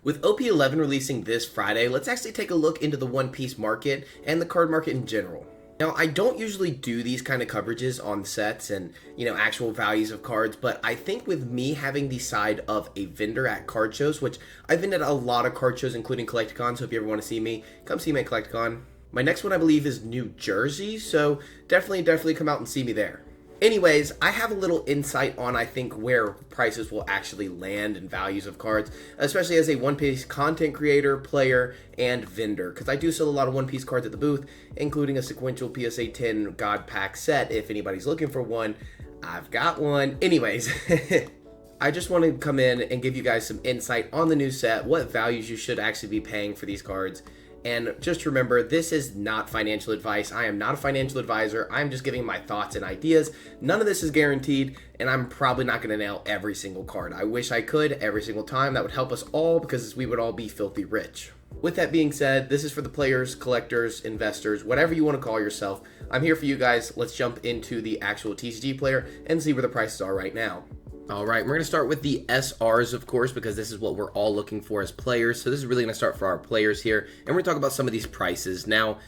With OP11 releasing this Friday, let's actually take a look into the One Piece market and the card market in general. Now, I don't usually do these kind of coverages on sets and, actual values of cards, but I think with me having the side of a vendor at card shows, which I've been at a lot of card shows, including Collecticon, so if you ever want to see me, come see me at Collecticon. My next one, I believe, is New Jersey, so definitely come out and see me there. Anyways, I have a little insight on, I think, where prices will actually land and values of cards, especially as a One Piece content creator, player, and vendor, because I do sell a lot of One Piece cards at the booth, including a sequential PSA 10 God Pack set. If anybody's looking for one, I've got one. Anyways, I just want to come in and give you guys some insight on the new set, what values you should actually be paying for these cards. And just remember, this is not financial advice. I am not a financial advisor. I'm just giving my thoughts and ideas. None of this is guaranteed, and I'm probably not going to nail every single card. I wish I could every single time. That would help us all because we would all be filthy rich. With that being said, this is for the players, collectors, investors, whatever you want to call yourself. I'm here for you guys. Let's jump into the actual TCG player and see where the prices are right now. All right, we're going to start with the SRs, of course, because this is what we're all looking for as players. So this is really going to start for our players here, and we're going to talk about some of these prices. Now,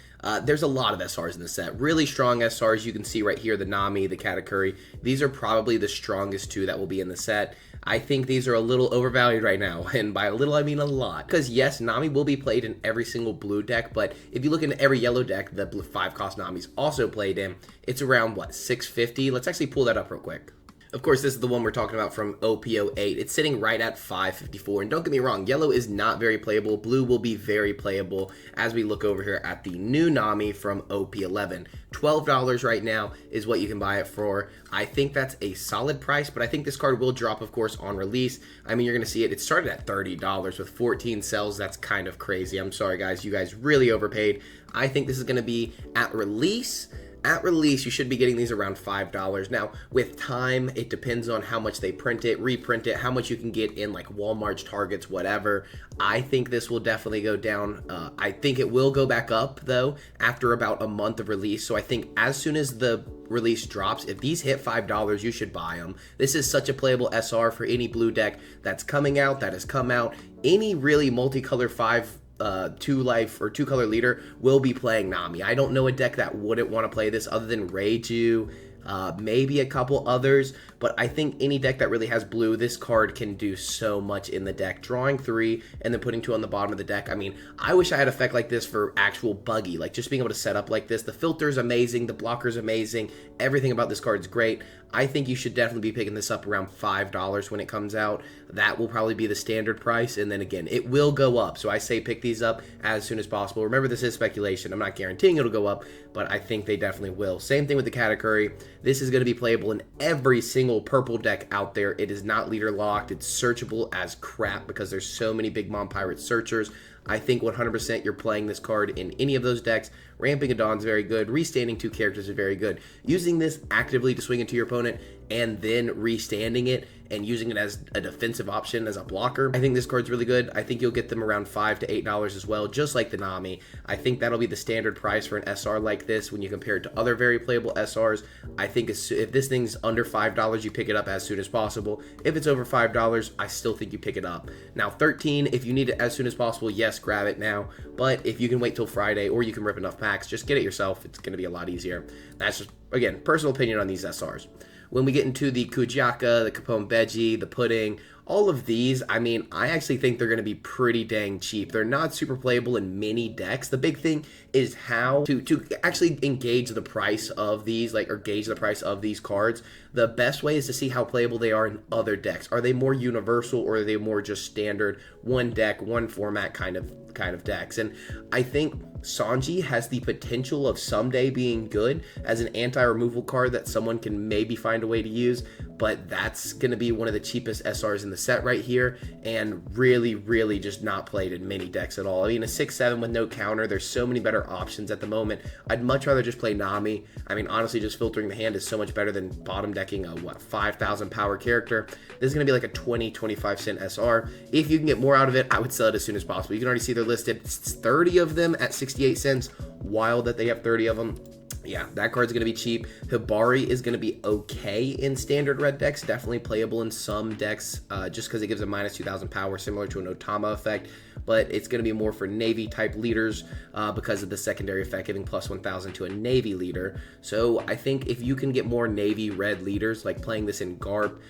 there's a lot of SRs in the set. Really strong SRs. You can see right here the Nami, the Katakuri. These are probably the strongest two that will be in the set. I think these are a little overvalued right now, and by a little I mean a lot. Because yes, Nami will be played in every single blue deck, but if you look into every yellow deck, the 5-cost Nami's also played in. It's around, what, 650? Let's actually pull that up real quick. Of course, this is the one we're talking about from OP08. It's sitting right at 554. And don't get me wrong, yellow is not very playable. Blue will be very playable as we look over here at the new Nami from OP11. $12 right now is what you can buy it for. I think that's a solid price, but I think this card will drop, of course, on release. I mean, you're going to see it. It started at $30 with 14 sells. That's kind of crazy. I'm sorry, guys. You guys really overpaid. I think this is going to be at release. At release, you should be getting these around $5. Now, with time, it depends on how much they print it, reprint it, how much you can get in like Walmart's, Targets, whatever. I think this will definitely go down. I think it will go back up, though, after about a month of release. So I think as soon as the release drops, if these hit $5, you should buy them. This is such a playable SR for any blue deck that's coming out, that has come out. Any really multicolor 2-life or 2-color leader will be playing Nami. I don't know a deck that wouldn't want to play this other than Reiju, maybe a couple others, but I think any deck that really has blue, this card can do so much in the deck. Drawing 3 and then putting 2 on the bottom of the deck. I mean, I wish I had effect like this for actual buggy, like just being able to set up like this. The filter's amazing, the blocker's amazing, everything about this card's great. I think you should definitely be picking this up around $5 when it comes out. That will probably be the standard price, and then again, it will go up. So I say pick these up as soon as possible. Remember, this is speculation. I'm not guaranteeing it'll go up, but I think they definitely will. Same thing with the Katakuri. This is going to be playable in every single purple deck out there. It is not leader locked. It's searchable as crap because there's so many Big Mom Pirate searchers. I think 100% you're playing this card in any of those decks. Ramping a Dawn's very good. Restanding 2 characters is very good. Using this actively to swing into your opponent and then restanding it and using it as a defensive option as a blocker, I think this card's really good. I think you'll get them around $5 to $8 as well, just like the Nami. I think that'll be the standard price for an SR like this when you compare it to other very playable SRs. I think if this thing's under $5, you pick it up as soon as possible. If it's over $5, I still think you pick it up. Now, 13, if you need it as soon as possible, yes, grab it now. But if you can wait till Friday or you can rip enough packs, just get it yourself. It's going to be a lot easier. That's just, again, personal opinion on these SRs. When we get into the Kujaka, the Capone Beji, the Pudding, all of these, I mean, I actually think they're going to be pretty dang cheap. They're not super playable in many decks. The big thing is how to actually engage the price of these, or gauge the price of these cards. The best way is to see how playable they are in other decks. Are they more universal or are they more just standard one deck, one format kind of decks? And I think Sanji has the potential of someday being good as an anti-removal card that someone can maybe find a way to use, but that's going to be one of the cheapest SRs in the set right here, and really just not played in many decks at all. I mean, a 6-7 with no counter, there's so many better options at the moment. I'd much rather just play Nami. I mean, honestly, just filtering the hand is so much better than bottom decking a, 5,000 power character. This is going to be like a 20-25 cent SR. If you can get more out of it, I would sell it as soon as possible. You can already see they're listed. It's 30 of them at 68 cents. Wild that they have 30 of them. Yeah, that card's going to be cheap. Hibari is going to be okay in standard red decks, definitely playable in some decks, just because it gives a minus 2,000 power, similar to an Otama effect, but it's going to be more for Navy type leaders because of the secondary effect, giving plus 1,000 to a Navy leader. So I think if you can get more Navy red leaders, like playing this in Garp,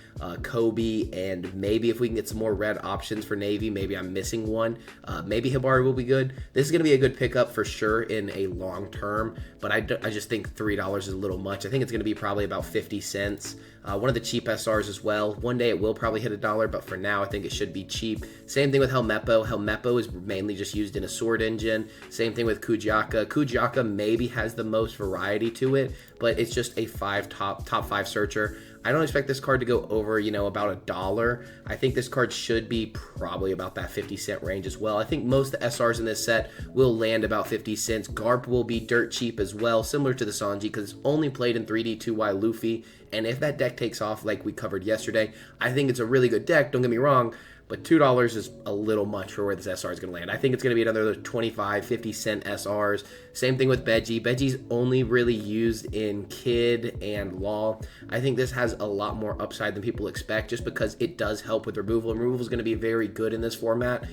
Kobe, and maybe if we can get some more red options for Navy, maybe I'm missing one, maybe Hibari will be good. This is going to be a good pickup for sure in a long term, but I just think $3 is a little much. I think it's going to be probably about 50 cents. One of the cheap SRs as well. One day it will probably hit $1, but for now I think it should be cheap. Same thing with Helmeppo. Helmeppo is mainly just used in a sword engine. Same thing with Kujiaka. Kujiaka maybe has the most variety to it, but it's just a top 5 searcher. I don't expect this card to go over, about $1. I think this card should be probably about that 50-cent range as well. I think most of the SRs in this set will land about 50 cents. Garp will be dirt cheap as well, similar to the Sanji, because it's only played in 3D 2Y Luffy. And if that deck takes off like we covered yesterday, I think it's a really good deck, don't get me wrong, but $2 is a little much for where this SR is going to land. I think it's going to be another 25, 50 cent SRs. Same thing with Beji. Beji's only really used in Kid and Law. I think this has a lot more upside than people expect just because it does help with removal. And removal is going to be very good in this format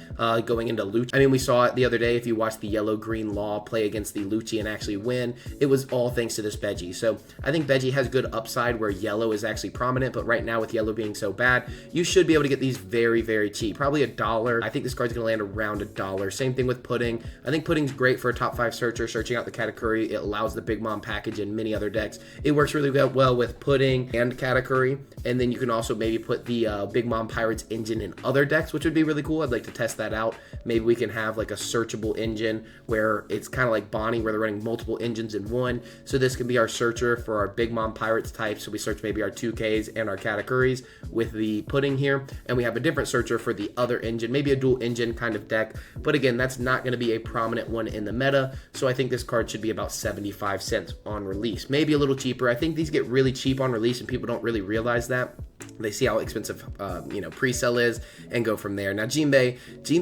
going into Lucci. I mean, we saw it the other day. If you watched the yellow-green Law play against the Lucci and actually win, it was all thanks to this Beji. So I think Beji has good upside where yellow is actually prominent, but right now with yellow being so bad, you should be able to get these very, very cheap. Probably $1. I think this card's going to land around $1. Same thing with Pudding. I think Pudding's great for a top 5 searcher, searching out the Katakuri. It allows the Big Mom package in many other decks. It works really well with Pudding and Katakuri. And then you can also maybe put the Big Mom Pirates engine in other decks, which would be really cool. I'd like to test that out. Maybe we can have like a searchable engine where it's kind of like Bonnie, where they're running multiple engines in one. So this can be our searcher for our Big Mom Pirates type. So we search maybe our 2Ks and our Katakuris with the Pudding here. And we have a different searcher for the other engine, maybe a dual engine kind of deck. But again, that's not going to be a prominent one in the meta. So I think this card should be about 75 cents on release, maybe a little cheaper. I think these get really cheap on release and people don't really realize that. They see how expensive, pre-sale is and go from there. Now, Jinbei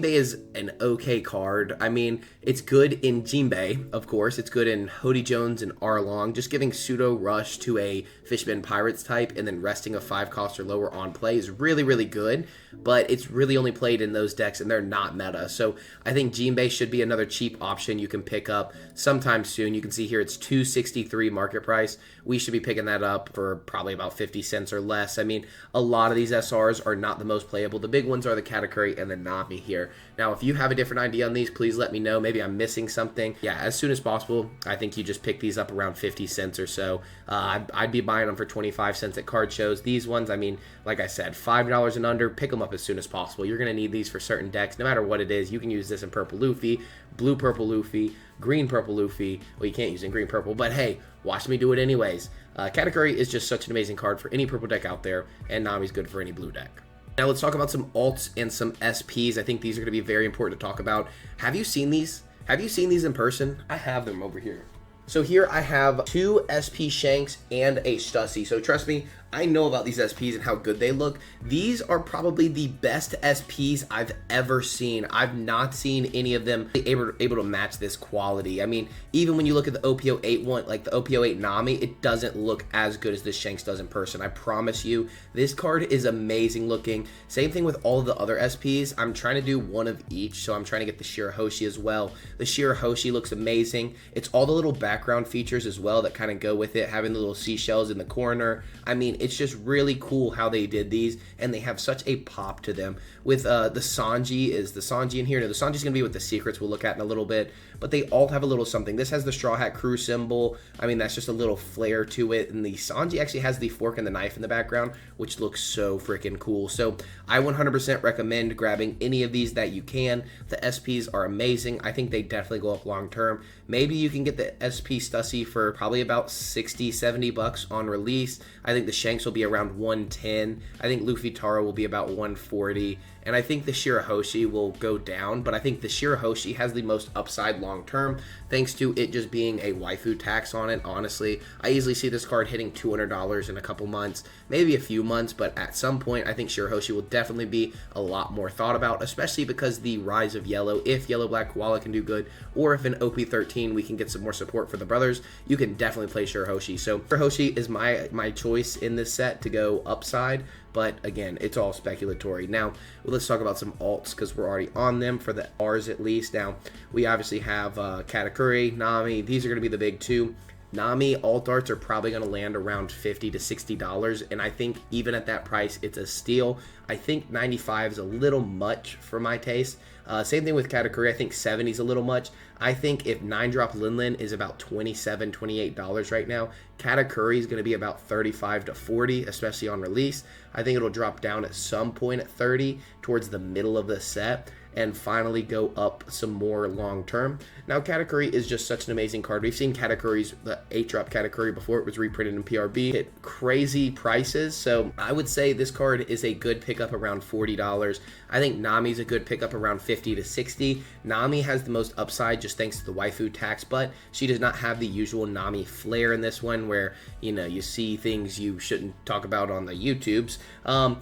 is an okay card. I mean, it's good in Jinbei, of course. It's good in Hody Jones and Arlong. Just giving pseudo rush to a Fishman Pirates type and then resting a 5 cost or lower on play is really, really good. But it's really only played in those decks and they're not meta. So I think Jinbei should be another cheap option you can pick up sometime soon. You can see here it's $263 market price. We should be picking that up for probably about 50 cents or less. I mean, a lot of these SRs are not the most playable. The big ones are the Katakuri and the Nami here. Now, if you have a different idea on these, please let me know. Maybe I'm missing something. Yeah, as soon as possible, I think you just pick these up around 50 cents or so. I'd be buying them for 25 cents at card shows. These ones, I mean, like I said, $5 and under, pick them up as soon as possible. You're going to need these for certain decks, no matter what it is. You can use this in Purple Luffy, Blue Purple Luffy, Green Purple Luffy. Well, you can't use it in Green Purple, but hey, watch me do it anyways. Katakuri is just such an amazing card for any purple deck out there, and Nami's good for any blue deck. Now let's talk about some alts and some SPs. I think these are going to be very important to talk about. Have you seen these? Have you seen these in person? I have them over here. So here I have 2 SP Shanks and a Stussy. So trust me, I know about these SPs and how good they look. These are probably the best SPs I've ever seen. I've not seen any of them able to match this quality. I mean, even when you look at the OP08 one, like the OP08 Nami, it doesn't look as good as this Shanks does in person. I promise you, this card is amazing looking. Same thing with all of the other SPs. I'm trying to do one of each, so I'm trying to get the Shirahoshi as well. The Shirahoshi looks amazing. It's all the little background features as well that kind of go with it, having the little seashells in the corner. I mean, it's just really cool how they did these, and they have such a pop to them. With the Sanji, is the Sanji in here? No, the Sanji's going to be with the secrets we'll look at in a little bit, but they all have a little something. This has the Straw Hat Crew symbol. I mean, that's just a little flair to it, and the Sanji actually has the fork and the knife in the background, which looks so freaking cool. So I 100% recommend grabbing any of these that you can. The SPs are amazing. I think they definitely go up long term. Maybe you can get the SP Stussy for probably about 60, 70 bucks on release. I think the Shanks will be around 110. I think Luffy Taro will be about 140. and I think the Shirahoshi will go down, but I think the Shirahoshi has the most upside long term, thanks to it just being a waifu tax on it. Honestly, I easily see this card hitting $200 in a couple months, maybe a few months, but at some point, I think Shirahoshi will definitely be a lot more thought about, especially because the rise of yellow, if Yellow Black Koala can do good, or if in OP13 we can get some more support for the brothers, you can definitely play Shirahoshi. So Shirahoshi is my choice in this set to go upside, but again, it's all speculatory. Now, let's talk about some alts, because we're already on them, for the R's at least. Now, we obviously have Katakuri, Nami. These are going to be the big two. Nami alt arts are probably going to land around $50 to $60, and I think even at that price, it's a steal. I think 95 is a little much for my taste. Same thing with Katakuri. I think 70 is a little much. I think if 9-drop Linlin is about $27, $28 right now, Katakuri is going to be about 35 to 40, especially on release. I think it'll drop down at some point at 30 towards the middle of the set, and finally go up some more long term. Now, Katakuri is just such an amazing card. We've seen Katakuri's, the 8-drop Katakuri before it was reprinted in PRB, hit crazy prices. So I would say this card is a good pickup around $40. I think Nami's a good pickup around 50 to 60. Nami has the most upside just thanks to the waifu tax, but she does not have the usual Nami flair in this one, where, you know, you see things you shouldn't talk about on the YouTubes,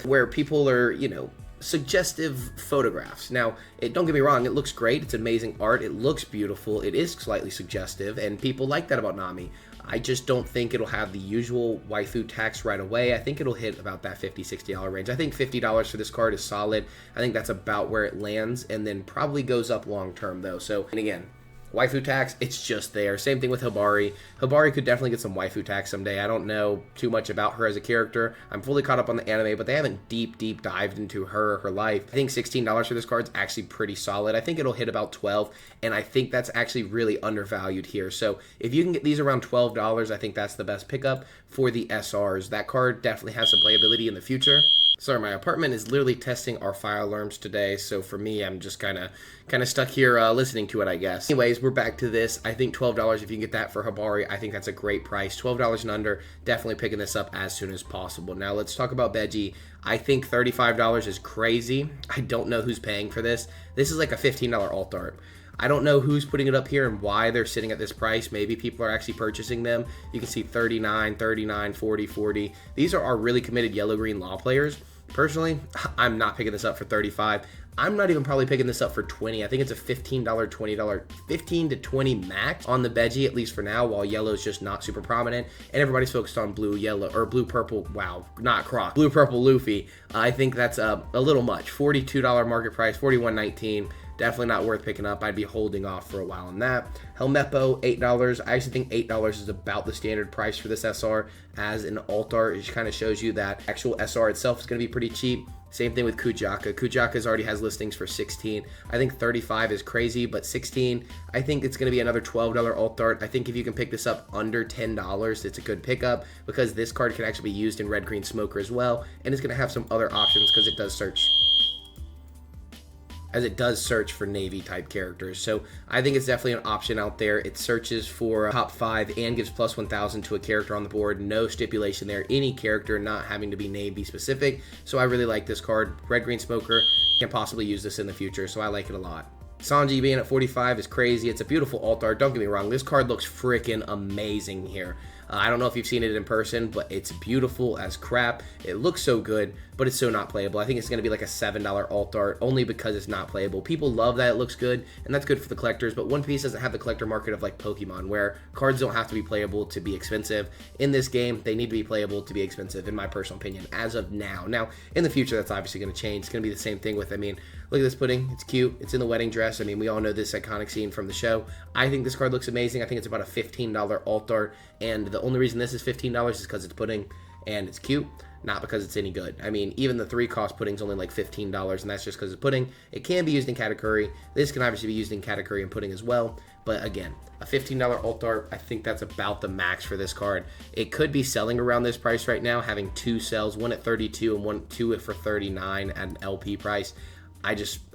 where people are, you know, suggestive photographs. Now, don't get me wrong, it looks great, it's amazing art, it looks beautiful, it is slightly suggestive, and people like that about Nami. I just don't think it'll have the usual waifu tax right away. I think it'll hit about that $50, $60 range. I think $50 for this card is solid. I think that's about where it lands, and then probably goes up long term though. So, and again, waifu tax, it's just there. Same thing with Hibari. Hibari could definitely get some waifu tax someday. I don't know too much about her as a character. I'm fully caught up on the anime, but they haven't deep dived into her or her life. I think $16 for this card is actually pretty solid. I think it'll hit about $12, and I think that's actually really undervalued here. So if you can get these around $12, I think that's the best pickup for the SRs. That card definitely has some playability in the future. Sorry, my apartment is literally testing our fire alarms today, so for me, I'm just kind of stuck here listening to it, I guess. Anyways, we're back to this. I think $12, if you can get that for Hibari, I think that's a great price. $12 and under, definitely picking this up as soon as possible. Now, let's talk about Beji. I think $35 is crazy. I don't know who's paying for this. This is like a $15 alt art. I don't know who's putting it up here and why they're sitting at this price. Maybe people are actually purchasing them. You can see 39, 39, 40, 40. These are our really committed yellow-green law players. Personally, I'm not picking this up for 35. I'm not even probably picking this up for 20. I think it's a $15, $20, 15 to 20 max on the Beji, at least for now, while yellow is just not super prominent, and everybody's focused on blue, yellow, or blue, purple, wow, not Croc, blue, purple, Luffy. I think that's a little much. $42 market price, $41.19. Definitely not worth picking up. I'd be holding off for a while on that. Helmeppo, $8. I actually think $8 is about the standard price for this SR as an alt art. It just kind of shows you that actual SR itself is going to be pretty cheap. Same thing with Kujaka. Kujaka's already has listings for 16. I think 35 is crazy, but 16, I think it's going to be another $12 alt art. I think if you can pick this up under $10, it's a good pickup, because this card can actually be used in Red Green Smoker as well, and it's going to have some other options because it does search for Navy type characters. So I think it's definitely an option out there. It searches for top 5 and gives plus 1,000 to a character on the board. No stipulation there. Any character, not having to be Navy specific. So I really like this card. Red Green Smoker can possibly use this in the future, so I like it a lot. Sanji being at 45 is crazy. It's a beautiful alt art. Don't get me wrong. This card looks freaking amazing here. I don't know if you've seen it in person, but it's beautiful as crap. It looks so good, but it's so not playable. I think it's going to be like a $7 alt art only because it's not playable. People love that it looks good, and that's good for the collectors, but One Piece doesn't have the collector market of like Pokemon, where cards don't have to be playable to be expensive. In this game, they need to be playable to be expensive, in my personal opinion, as of now. Now, in the future, that's obviously going to change. It's going to be the same thing with, I mean, look at this pudding. It's cute. It's in the wedding dress. I mean, we all know this iconic scene from the show. I think this card looks amazing. I think it's about a $15 alt art, and the only reason this is $15 is because it's pudding and it's cute, not because it's any good. I mean, even the 3-cost pudding's only like $15, and that's just because it's pudding. It can be used in Katakuri. This can obviously be used in Katakuri and pudding as well, but again, a $15 alt art, I think that's about the max for this card. It could be selling around this price right now, having 2 sales, one at 32 and two for 39 at an LP price.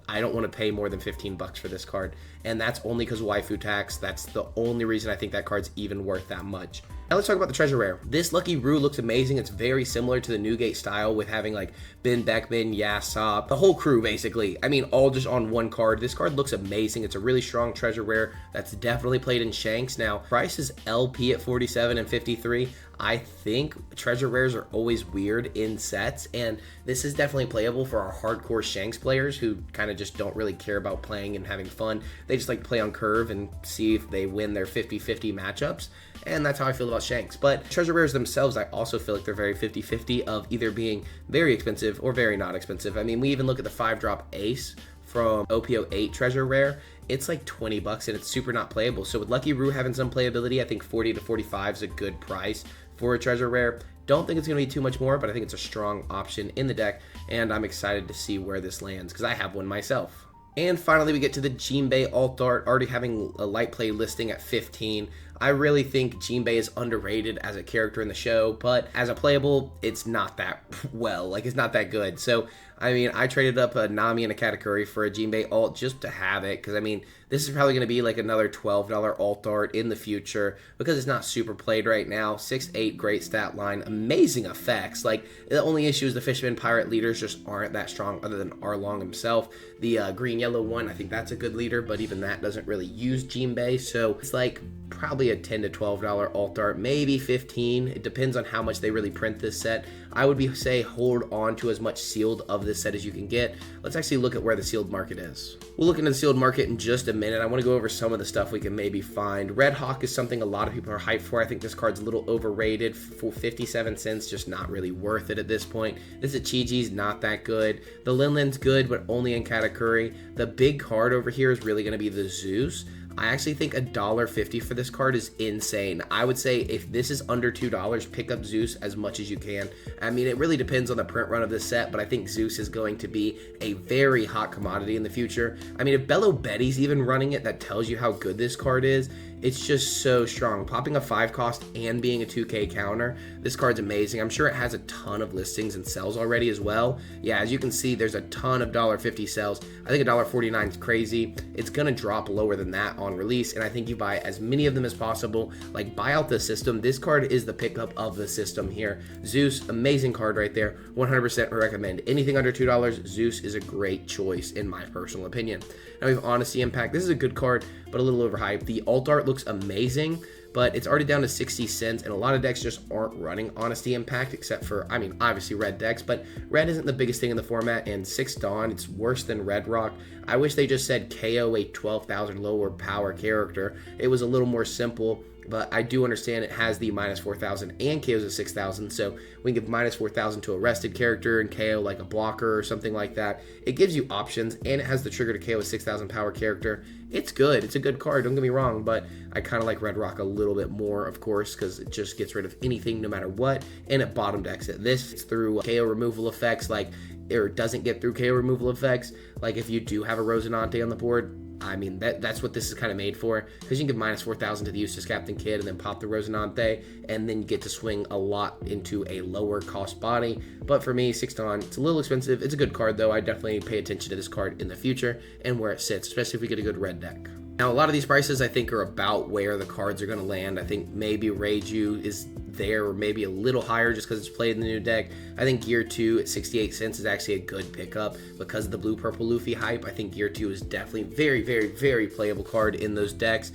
I don't want to pay more than 15 bucks for this card. And that's only because of waifu tax. That's the only reason I think that card's even worth that much. Now let's talk about the treasure rare. This Lucky Roo looks amazing. It's very similar to the Newgate style with having like Ben Beckman, Yassop, the whole crew basically. I mean, all just on one card. This card looks amazing. It's a really strong treasure rare that's definitely played in Shanks. Now, price is LP at 47 and 53. I think treasure rares are always weird in sets, and this is definitely playable for our hardcore Shanks players who kind of just don't really care about playing and having fun. They just like to play on curve and see if they win their 50-50 matchups, and that's how I feel about Shanks. But treasure rares themselves, I also feel like they're very 50-50 of either being very expensive or very not expensive. I mean, we even look at the 5-drop Ace from OP08 treasure rare. It's like 20 bucks and it's super not playable. So with Lucky Roo having some playability, I think 40 to 45 is a good price for a treasure rare. Don't think it's going to be too much more, but I think it's a strong option in the deck, and I'm excited to see where this lands because I have one myself. And finally, we get to the Jinbei Alt Art, already having a light play listing at 15. I really think Jinbei is underrated as a character in the show, but as a playable, it's not that well. Like, it's not that good. So, I mean, I traded up a Nami and a Katakuri for a Jinbei alt just to have it, because, I mean, this is probably going to be like another $12 alt art in the future because it's not super played right now. 6'8", great stat line, amazing effects. Like, the only issue is the Fisherman Pirate leaders just aren't that strong other than Arlong himself. The green-yellow one, I think that's a good leader, but even that doesn't really use Jinbei, so it's like probably a $10 to $12 alt art, maybe 15. It depends on how much they really print this set. I would say hold on to as much sealed of this set as you can get. Let's actually look at where the sealed market is. We'll look into the sealed market in just a minute. I want to go over some of the stuff we can maybe find. Red Hawk is something a lot of people are hyped for. I think this card's a little overrated for 57 cents, just not really worth it at this point. This Ichiji's not that good. The Linlin's good, but only in Katakuri. The big card over here is really going to be the Zeus. I actually think $1.50 for this card is insane. I would say if this is under $2, pick up Zeus as much as you can. I mean, it really depends on the print run of this set, but I think Zeus is going to be a very hot commodity in the future. I mean, if Bello Betty's even running it, that tells you how good this card is. It's just so strong. Popping a 5 cost and being a 2K counter, this card's amazing. I'm sure it has a ton of listings and sells already as well. Yeah, as you can see, there's a ton of $1.50 sells. I think $1.49 is crazy. It's gonna drop lower than that on release, and I think you buy as many of them as possible. Like, buy out the system. This card is the pickup of the system here. Zeus, amazing card right there. 100% recommend. Anything under $2, Zeus is a great choice in my personal opinion. Now we have Honesty Impact. This is a good card, but a little overhyped. The alt art looks amazing, but it's already down to 60 cents, and a lot of decks just aren't running Honesty Impact, except for, I mean, obviously red decks, but red isn't the biggest thing in the format, and 6 Dawn, it's worse than Red Rock. I wish they just said KO a 12,000 lower power character. It was a little more simple, but I do understand it has the minus 4,000 and KOs of 6,000, so we can give minus 4,000 to a rested character and KO like a blocker or something like that. It gives you options, and it has the trigger to KO a 6,000 power character. It's good. It's a good card, don't get me wrong, but I kind of like Red Rock a little bit more, of course, because it just gets rid of anything no matter what, and it bottom decks it. This is through KO removal effects, like, or doesn't get through KO removal effects, like if you do have a Rosinante on the board. I mean, that's what this is kind of made for, because you can give minus 4,000 to the Eustace Captain Kidd and then pop the Rosinante, and then you get to swing a lot into a lower cost body. But for me, 6 Dawn, it's a little expensive. It's a good card, though. I definitely pay attention to this card in the future and where it sits, especially if we get a good red deck. Now, a lot of these prices, I think, are about where the cards are going to land. I think maybe Reiju is there, or maybe a little higher just because it's played in the new deck. I think Gear 2 at 68 cents is actually a good pickup because of the blue-purple Luffy hype. I think Gear 2 is definitely very, very, very playable card in those decks.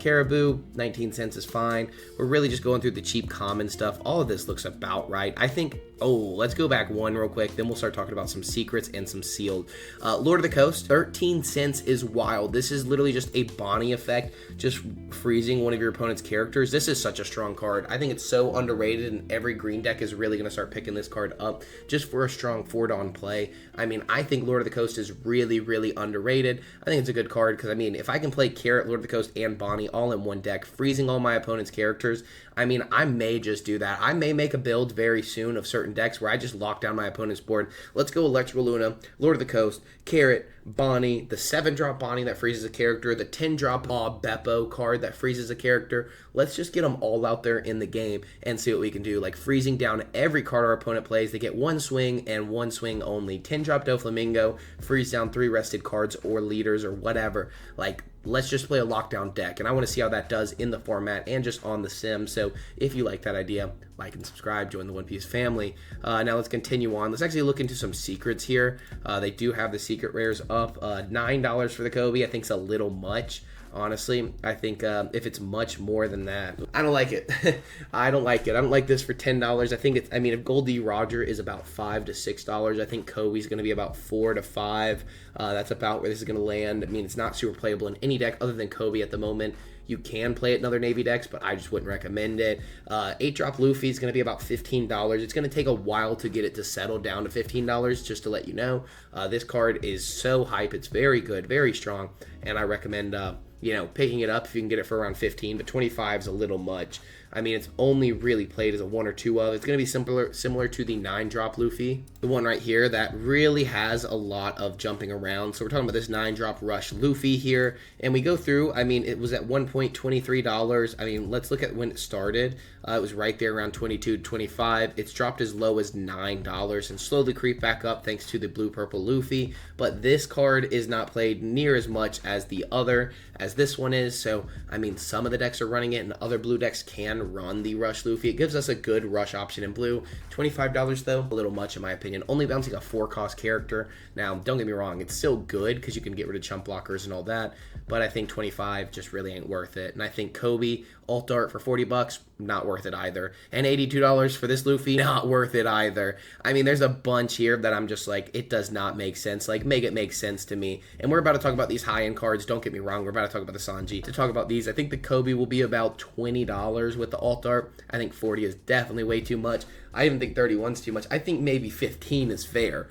Caribou, 19 cents is fine. We're really just going through the cheap common stuff. All of this looks about right. I think, let's go back one real quick, then we'll start talking about some secrets and some sealed. Lord of the Coast, 13 cents is wild. This is literally just a Bonnie effect, just freezing one of your opponent's characters. This is such a strong card. I think it's so underrated, and every green deck is really going to start picking this card up just for a strong 4-Dawn play. I mean, I think Lord of the Coast is really, really underrated. I think it's a good card because, I mean, if I can play Carrot, Lord of the Coast, and Bonnie all in one deck, freezing all my opponent's characters, I mean, I may just do that. I may make a build very soon of certain decks where I just lock down my opponent's board. Let's go Electrical Luna, Lord of the Coast, Carrot, Bonnie, the 7-drop Bonnie that freezes a character, the 10-drop Beppo card that freezes a character. Let's just get them all out there in the game. game and see what we can do. Like freezing down every card our opponent plays. They get one swing and one swing only. 10 drop Doflamingo, freeze down 3 rested cards or leaders or whatever. Like, let's just play a lockdown deck, and I want to see how that does in the format and just on the sim. So if you like that idea, like and subscribe, join the One Piece family. Now let's continue on. Let's actually look into some secrets here. They do have the secret rares up. $9 for the Kobe, I think is a little much. Honestly, I think if it's much more than that, I don't like it. I don't like it. I don't like this for $10. I think I mean, if Goldie Roger is about $5 to $6, I think Kobe's going to be about $4 to $5. That's about where this is going to land. I mean, it's not super playable in any deck other than Kobe at the moment. You can play it in other Navy decks, but I just wouldn't recommend it. 8-drop Luffy is going to be about $15. It's going to take a while to get it to settle down to $15, just to let you know. This card is so hype. It's very good, very strong, and I recommend picking it up if you can get it for around 15, but 25 is a little much. I mean, it's only really played as a 1 or 2 of. It's going to be similar to the 9-drop Luffy, the one right here that really has a lot of jumping around. So we're talking about this 9-drop Rush Luffy here, and we go through. I mean, it was at one point $23. I mean, let's look at when it started. It was right there around 22 to 25. It's dropped as low as $9 and slowly creep back up thanks to the blue-purple Luffy. But this card is not played near as much as this one is. So, I mean, some of the decks are running it and other blue decks can run the Rush Luffy. It gives us a good Rush option in blue. $25 though, a little much in my opinion. Only bouncing a 4-cost character. Now, don't get me wrong, it's still good because you can get rid of chump blockers and all that, but I think 25 just really ain't worth it. And I think Kobe alt art for $40, not worth it either. And $82 for this Luffy, not worth it either. I mean, there's a bunch here that I'm just like, it does not make sense. Like, make it make sense to me. And we're about to talk about these high-end cards. Don't get me wrong, we're about to talk about the Sanji. To talk about these, I think the Kobe will be about $20 with the alt art. I think 40 is definitely way too much. I even think 31 is too much. I think maybe 15 is fair.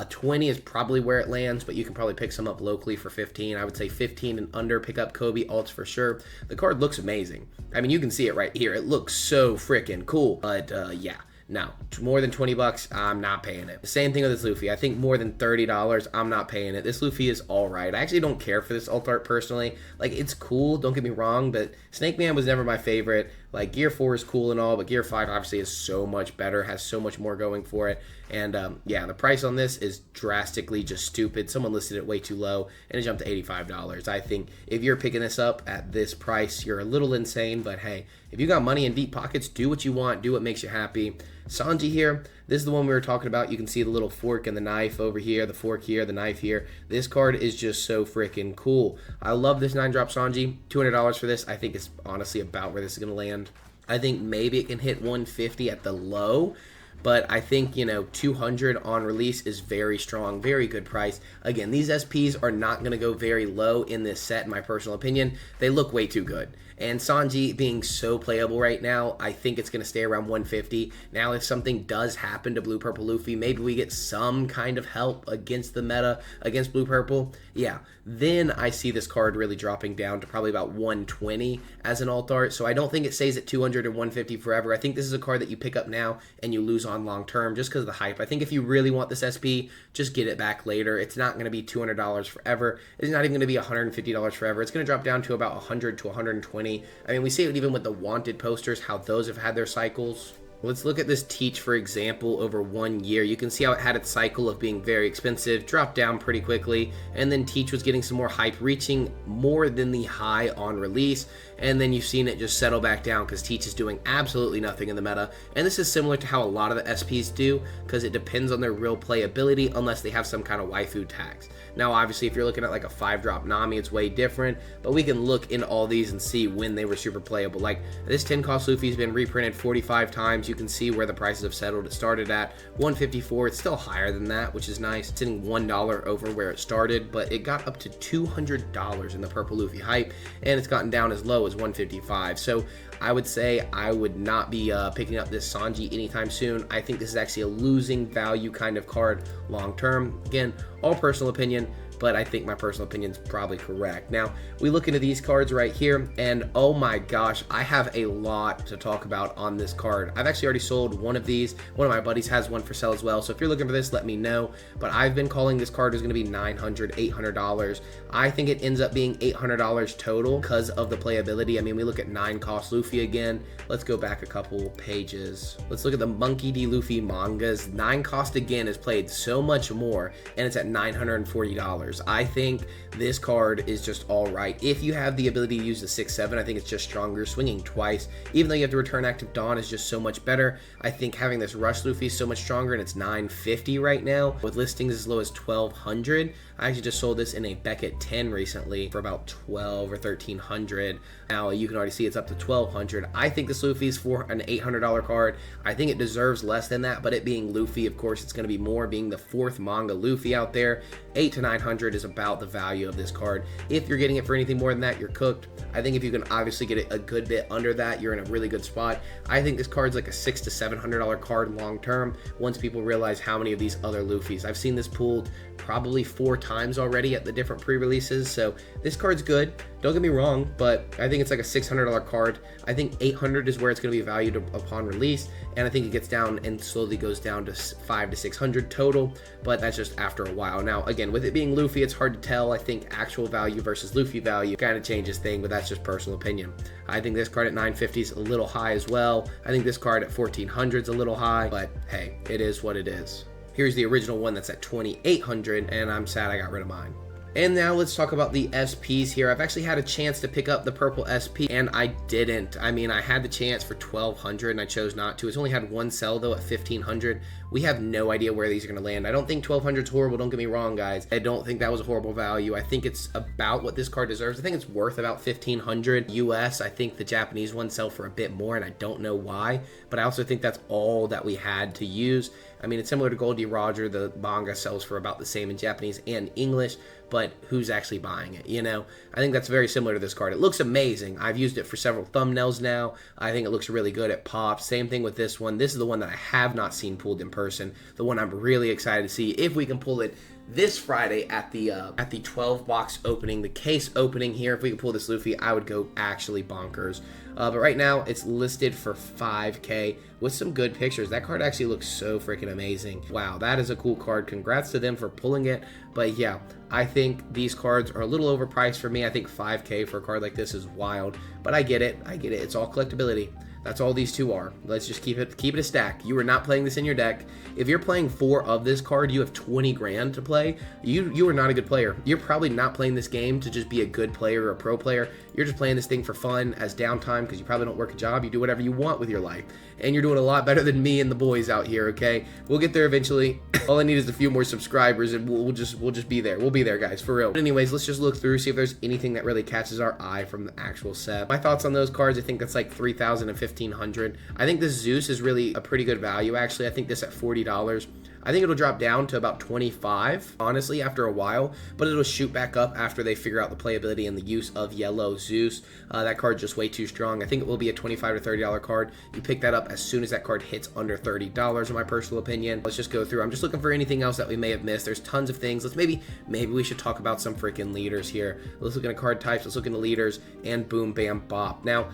20 is probably where it lands, but you can probably pick some up locally for 15. I would say 15 and under, pick up Kobe alts for sure. The card looks amazing. I mean, you can see it right here. It looks so freaking cool. But yeah, no, more than $20, I'm not paying it. The same thing with this Luffy. I think more than $30, I'm not paying it. This Luffy is all right. I actually don't care for this alt art personally. Like, it's cool, don't get me wrong, but Snake Man was never my favorite. Like, Gear 4 is cool and all, but Gear 5 obviously is so much better, has so much more going for it. And yeah, the price on this is drastically just stupid. Someone listed it way too low, and it jumped to $85. I think if you're picking this up at this price, you're a little insane, but hey, if you got money in deep pockets, do what you want, do what makes you happy. Sanji here, this is the one we were talking about. You can see the little fork and the knife over here, the fork here, the knife here. This card is just so freaking cool. I love this 9-drop Sanji. $200 for this, I think is honestly about where this is going to land. I think maybe it can hit 150 at the low, but I think, 200 on release is very strong, very good price. Again, these SPs are not going to go very low in this set, in my personal opinion. They look way too good. And Sanji being so playable right now, I think it's going to stay around 150. Now, if something does happen to Blue-Purple Luffy, maybe we get some kind of help against the meta, against Blue-Purple, yeah, then I see this card really dropping down to probably about 120 as an alt art. So I don't think it stays at 200 or 150 forever. I think this is a card that you pick up now and you lose on long term just because of the hype. I think if you really want this SP, just get it back later. It's not going to be $200 forever. It's not even going to be $150 forever. It's going to drop down to about 100 to 120. I mean, we see it even with the wanted posters, how those have had their cycles. Let's look at this Teach, for example, over 1 year. You can see how it had its cycle of being very expensive, dropped down pretty quickly, and then Teach was getting some more hype, reaching more than the high on release, and then you've seen it just settle back down because Teach is doing absolutely nothing in the meta. And this is similar to how a lot of the SPs do, because it depends on their real playability unless they have some kind of waifu tax. Now, obviously, if you're looking at like a 5-drop Nami, it's way different, but we can look in all these and see when they were super playable. Like, this 10-cost Luffy's been reprinted 45 times. You can see where the prices have settled. It started at 154. It's still higher than that, which is nice. It's sitting $1 over where it started, but it got up to $200 in the Purple Luffy hype, and it's gotten down as low as 155. So I would say I would not be picking up this Sanji anytime soon. I think this is actually a losing value kind of card long term. Again, all personal opinion. but I think my personal opinion is probably correct. Now, we look into these cards right here, and oh my gosh, I have a lot to talk about on this card. I've actually already sold one of these. One of my buddies has one for sale as well, so if you're looking for this, let me know. But I've been calling this card is going to be $900, $800. I think it ends up being $800 total because of the playability. I mean, we look at 9 cost Luffy again. Let's go back a couple pages. Let's look at the Monkey D. Luffy mangas. 9 cost again is played so much more, and it's at $940. I think this card is just all right. If you have the ability to use the 6-7, I think it's just stronger. Swinging twice, even though you have to return Active Dawn, is just so much better. I think having this Rush Luffy is so much stronger, and it's $950 right now with listings as low as $1,200. I actually just sold this in a Beckett 10 recently for about $1,200 or $1,300. Now you can already see it's up to $1,200. I think this Luffy is for an $800 card. I think it deserves less than that, but it being Luffy, of course, it's going to be more, being the 4th manga Luffy out there. $800 to $900 is about the value of this card. If you're getting it for anything more than that, you're cooked. I think if you can obviously get it a good bit under that, you're in a really good spot. I think this card's like a $600 to $700 card long term once people realize how many of these other Luffys. I've seen this pulled probably 4 times already at the different pre-releases, so this card's good. Don't get me wrong, but I think it's like a $600 card. I think $800 is where it's going to be valued upon release, and I think it gets down and slowly goes down to $500 to $600 total, but that's just after a while. Now, again, with it being Luffy, it's hard to tell. I think actual value versus Luffy value kind of changes things, but that's just personal opinion. I think this card at $950 is a little high as well. I think this card at $1,400 is a little high, but hey, it is what it is. Here's the original one that's at $2,800, and I'm sad I got rid of mine. And now let's talk about the SPs here. I've actually had a chance to pick up the purple SP, and I didn't. I mean, I had the chance for $1,200 and I chose not to. It's only had one sell though at $1,500. We have no idea where these are going to land. I don't think $1,200 is horrible. Don't get me wrong, guys. I don't think that was a horrible value. I think it's about what this card deserves. I think it's worth about $1,500 US. I think the Japanese ones sell for a bit more, and I don't know why, but I also think that's all that we had to use. I mean, it's similar to Goldie Roger. The manga sells for about the same in Japanese and English, but who's actually buying it, you know? I think that's very similar to this card. It looks amazing. I've used it for several thumbnails now. I think it looks really good at pops. Same thing with this one. This is the one that I have not seen pulled in person. The one I'm really excited to see if we can pull it this Friday at the 12 box opening, the case opening here. If we can pull this Luffy, I would go actually bonkers. But right now it's listed for $5K with some good pictures. That card actually looks so freaking amazing. Wow, that is a cool card. Congrats to them for pulling it. But yeah, I think these cards are a little overpriced for me. I think $5K for a card like this is wild, but I get it. It's all collectability. That's all these two are. Let's just keep it a stack. You are not playing this in your deck. If you're playing 4 of this card, you have 20 grand to play. You are not a good player. You're probably not playing this game to just be a good player or a pro player. You're just playing this thing for fun as downtime because you probably don't work a job. You do whatever you want with your life. And you're doing a lot better than me and the boys out here, okay? We'll get there eventually. All I need is a few more subscribers and we'll just be there. We'll be there, guys, for real. But anyways, let's just look through, see if there's anything that really catches our eye from the actual set. My thoughts on those cards, I think that's like $3,000 and $1,500. I think this Zeus is really a pretty good value, actually. I think this at $40. I think it'll drop down to about 25, honestly, after a while, but it'll shoot back up after they figure out the playability and the use of yellow Zeus. That card's just way too strong. I think it will be a $25 to $30 card. You pick that up as soon as that card hits under $30, in my personal opinion. Let's just go through. I'm just looking for anything else that we may have missed. There's tons of things. Maybe we should talk about some freaking leaders here. Let's look into card types. Let's look into leaders and boom, bam, bop. Now,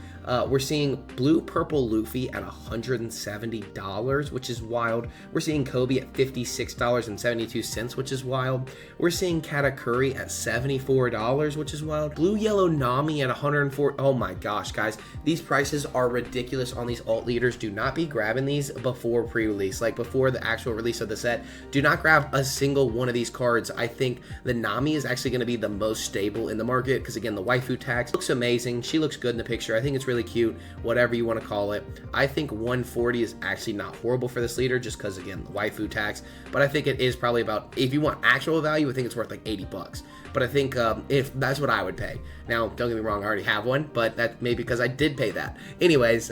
we're seeing blue purple Luffy at $170, which is wild. We're seeing Kobe at $56.72, which is wild. We're seeing Katakuri at $74, which is wild. Blue yellow Nami at $104. Oh my gosh, guys, these prices are ridiculous on these alt leaders. Do not be grabbing these before pre-release, like before the actual release of the set. Do not grab a single one of these cards. I think the Nami is actually going to be the most stable in the market because, again, the waifu tax looks amazing. She looks good in the picture. I think it's really cute, whatever you want to call it. I think 140 is actually not horrible for this leader just because, again, the waifu tax, but I think it is probably about, if you want actual value, I think it's worth like 80 bucks. but I think if that's what I would pay. Now, don't get me wrong, I already have one, but that may be because I did pay that. Anyways,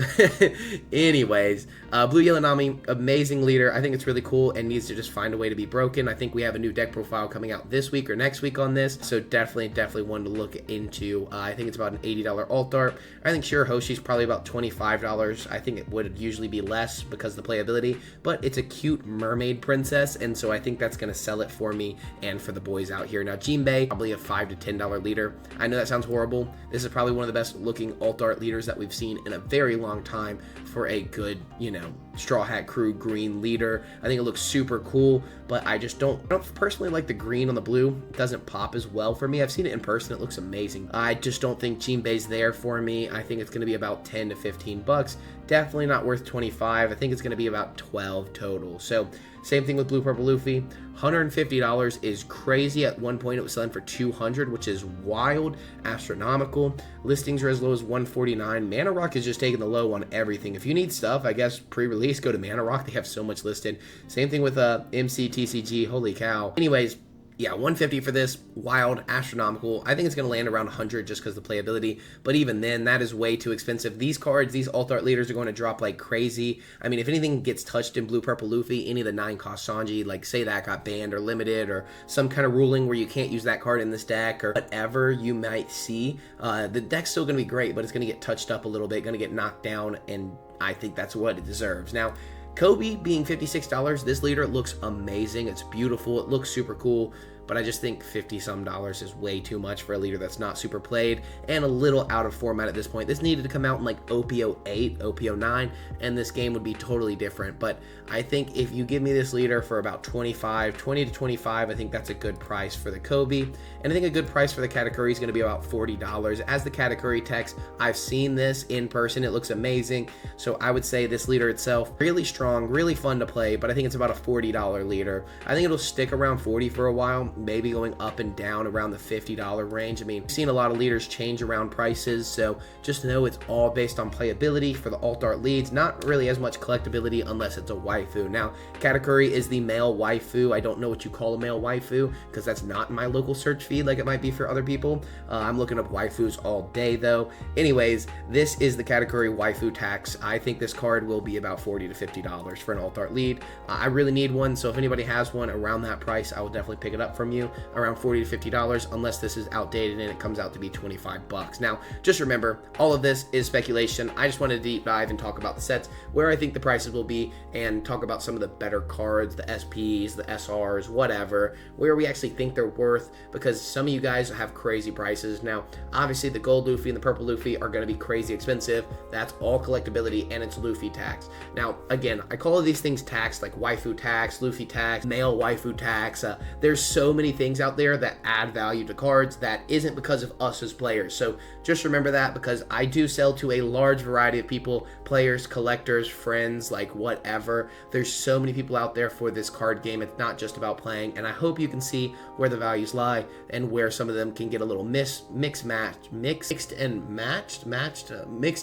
Blue Yellow Nami, amazing leader. I think it's really cool and needs to just find a way to be broken. I think we have a new deck profile coming out this week or next week on this, so definitely one to look into. I think it's about an $80 alt art. I think Shirahoshi's probably about $25. I think it would usually be less because of the playability, but it's a cute mermaid princess, and so I think that's going to sell it for me and for the boys out here. Now, Jinbei, probably a $5 to $10 leader. I know that sounds horrible. This is probably one of the best looking alt art leaders that we've seen in a very long time for a good, you know, Straw Hat Crew green leader. I think it looks super cool, but I don't personally like the green on the blue. It doesn't pop as well for me. I've seen it in person. It looks amazing. I just don't think Jinbei's there for me. I think it's going to be about 10 to 15 bucks. Definitely not worth 25. I think it's going to be about 12 total. So same thing with Blue Purple Luffy. $150 is crazy. At one point it was selling for $200, which is wild, astronomical. Listings are as low as $149. Mana Rock is just taking the low on everything. If you need stuff, I guess pre-release, go to Mana Rock. They have so much listed. Same thing with MCTCG. Holy cow. Anyways, yeah, $150 for this, wild, astronomical. I think it's going to land around $100 just because of the playability, but even then, that is way too expensive. These cards, these alt art leaders are going to drop like crazy. I mean, if anything gets touched in Blue Purple Luffy, any of the 9-cost Sanji, like say that got banned or limited or some kind of ruling where you can't use that card in this deck or whatever you might see, the deck's still going to be great, but it's going to get touched up a little bit, going to get knocked down, and I think that's what it deserves. Now, Kobe being $56, this leader looks amazing. It's beautiful. It looks super cool. But I just think $50-some is way too much for a leader that's not super played and a little out of format at this point. This needed to come out in like OP08, OP09, and this game would be totally different. But I think if you give me this leader for about 20 to 25, I think that's a good price for the Kobe. And I think a good price for the Katakuri is going to be about $40. As the Katakuri text, I've seen this in person. It looks amazing. So I would say this leader itself, really strong, really fun to play, but I think it's about a $40 leader. I think it'll stick around 40 for a while, maybe going up and down around the $50 range. I mean, we've seen a lot of leaders change around prices, so just know it's all based on playability for the alt art leads, not really as much collectability unless it's a waifu. Now, Katakuri is the male waifu. I don't know what you call a male waifu because that's not in my local search feed like it might be for other people. I'm looking up waifus all day though. Anyways, this is the Katakuri waifu tax. I think this card will be about $40 to $50 for an alt art lead. I really need one, so if anybody has one around that price, I will definitely pick it up from you, around $40 to $50, unless this is outdated and it comes out to be 25 bucks. Now, just remember, all of this is speculation. I just wanted to deep dive and talk about the sets, where I think the prices will be, and talk about some of the better cards, the SPs, the SRs, whatever, where we actually think they're worth, because some of you guys have crazy prices. Now, obviously, the gold Luffy and the purple Luffy are going to be crazy expensive. That's all collectability, and it's Luffy tax. Now, again, I call these things tax, like waifu tax, Luffy tax, male waifu tax. There's so many things out there that add value to cards that isn't because of us as players. So just remember that, because I do sell to a large variety of people, players, collectors, friends, like whatever. There's so many people out there for this card game. It's not just about playing, and I hope you can see where the values lie and where some of them can get a little mixed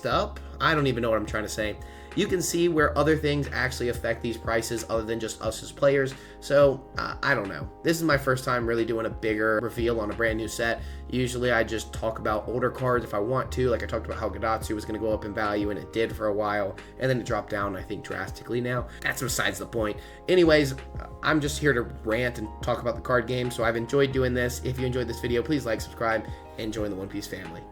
up. I don't even know what I'm trying to say. You can see where other things actually affect these prices other than just us as players. So, I don't know. This is my first time really doing a bigger reveal on a brand new set. Usually I just talk about older cards if I want to. Like I talked about how Gadatsu was going to go up in value, and it did for a while. And then it dropped down, I think, drastically now. That's besides the point. Anyways, I'm just here to rant and talk about the card game. So I've enjoyed doing this. If you enjoyed this video, please like, subscribe, and join the One Piece family.